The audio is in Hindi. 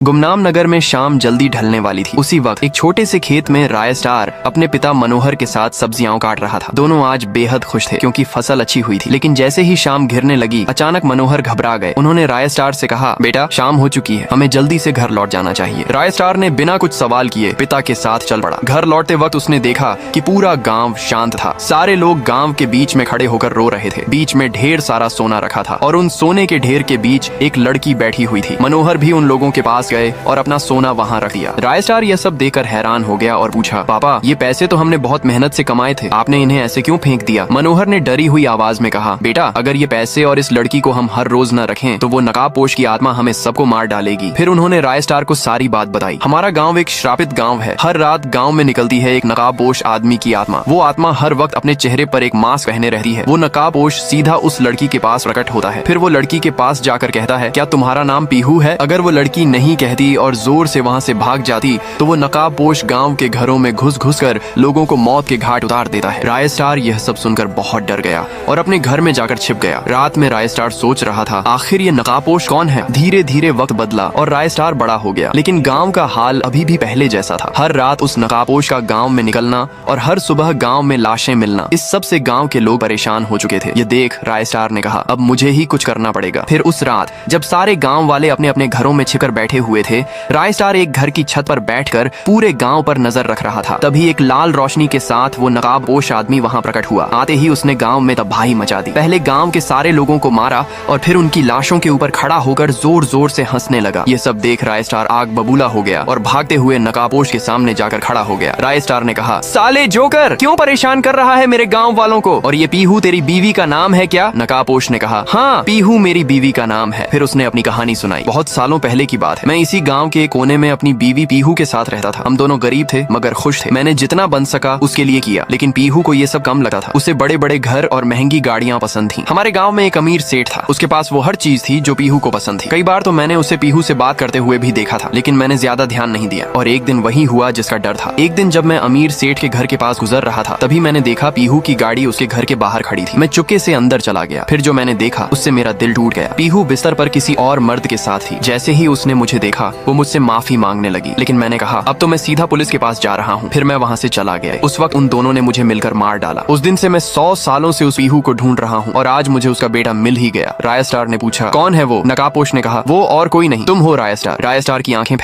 गुमनाम नगर में शाम जल्दी ढलने वाली थी। उसी वक्त एक छोटे से खेत में राय स्टार अपने पिता मनोहर के साथ सब्जियां काट रहा था। दोनों आज बेहद खुश थे क्योंकि फसल अच्छी हुई थी। लेकिन जैसे ही शाम घिरने लगी, अचानक मनोहर घबरा गए। उन्होंने राय स्टार से कहा, बेटा शाम हो चुकी है, हमें जल्दी से घर लौट जाना चाहिए। राय स्टार ने बिना कुछ सवाल किए पिता के साथ चल पड़ा। घर लौटते वक्त उसने देखा कि पूरा गांव शांत था। सारे लोग गांव के बीच में खड़े होकर रो रहे थे। बीच में ढेर सारा सोना रखा था और उन सोने के ढेर के बीच एक लड़की बैठी हुई थी। मनोहर भी उन लोगों के पास गए और अपना सोना वहाँ रख दिया। राय स्टार यह सब देखकर हैरान हो गया और पूछा, पापा ये पैसे तो हमने बहुत मेहनत से कमाए थे, आपने इन्हें ऐसे क्यों फेंक दिया? मनोहर ने डरी हुई आवाज में कहा, बेटा अगर ये पैसे और इस लड़की को हम हर रोज न रखें तो वो नकाबपोश की आत्मा हमें सबको मार डालेगी। फिर उन्होंने राय स्टार को सारी बात बताई। हमारा गाँव एक श्रापित गाँव है। हर रात गाँव में निकलती है एक नकाबपोश आदमी की आत्मा। वो आत्मा हर वक्त अपने चेहरे पर एक मास्क पहने रहती है। वो नकाबपोश सीधा उस लड़की के पास प्रकट होता है। फिर वो लड़की के पास जाकर कहता है, क्या तुम्हारा नाम पीहू है? अगर वो लड़की नहीं कहती और जोर से वहाँ से भाग जाती तो वो नकाबपोश गांव के घरों में घुस कर लोगों को मौत के घाट उतार देता है। राय स्टार यह सब सुनकर बहुत डर गया और अपने घर में जाकर छिप गया। रात में राय स्टार सोच रहा था, आखिर ये नकाबपोश कौन है? धीरे धीरे वक्त बदला और राय स्टार बड़ा हो गया, लेकिन गाँव का हाल अभी भी पहले जैसा था। हर रात उस नकाबपोश का गाँव में निकलना और हर सुबह गाँव में लाशें मिलना, इस सब से गाँव के लोग परेशान हो चुके थे। ये देख राय स्टार ने कहा, अब मुझे ही कुछ करना पड़ेगा। फिर उस रात जब सारे गाँव वाले अपने अपने घरों में छिपकर बैठे हुए थे, राय स्टार एक घर की छत पर बैठकर पूरे गांव पर नजर रख रहा था। तभी एक लाल रोशनी के साथ वो नकाबपोश आदमी वहां प्रकट हुआ। आते ही उसने गांव में तबाही मचा दी। पहले गांव के सारे लोगों को मारा और फिर उनकी लाशों के ऊपर खड़ा होकर जोर जोर से हंसने लगा। ये सब देख राय स्टार आग बबूला हो गया और भागते हुए नकाबपोश के सामने जाकर खड़ा हो गया। राय स्टार ने कहा, साले जोकर, क्यों परेशान कर रहा है मेरे गाँव वालों को? और ये पीहू तेरी बीवी का नाम है क्या? नकाबपोश ने कहा, हाँ पीहू मेरी बीवी का नाम है। फिर उसने अपनी कहानी सुनाई। बहुत सालों पहले की बात है। मैं इसी गाँव के कोने में अपनी बीवी पीहू के साथ रहता था। हम दोनों गरीब थे मगर खुश थे। मैंने जितना बन सका उसके लिए किया, लेकिन पीहू को ये सब कम लगा था। उसे बड़े बड़े घर और महंगी गाड़ियां पसंद थी। हमारे गांव में एक अमीर सेठ था, उसके पास वो हर चीज थी जो पीहू को पसंद थी। कई बार तो मैंने उसे पीहू से बात करते हुए भी देखा था, लेकिन मैंने ज्यादा ध्यान नहीं दिया। और एक दिन वही हुआ जिसका डर था। एक दिन जब मैं अमीर सेठ के घर के पास गुजर रहा था, तभी मैंने देखा पीहू की गाड़ी उसके घर के बाहर खड़ी थी। मैं चुपके से अंदर चला गया। फिर जो मैंने देखा उससे मेरा दिल टूट गया। पीहू बिस्तर पर किसी और मर्द के साथ थी। जैसे ही उसने मुझे देखा वो मुझसे माफी मांगने लगी, लेकिन मैंने कहा, अब तो मैं सीधा पुलिस के पास जा रहा हूँ। फिर मैं वहाँ से चला गया। उस वक्त उन दोनों ने मुझे मिलकर मार डाला। उस दिन से मैं 100 सालों से उस पीहू को ढूंढ रहा हूँ और आज मुझे उसका बेटा मिल ही गया। राय स्टार ने पूछा, कौन है वो? नकाबपोश ने कहा, वो और कोई नहीं, तुम हो राय स्टार। राय स्टार की आंखें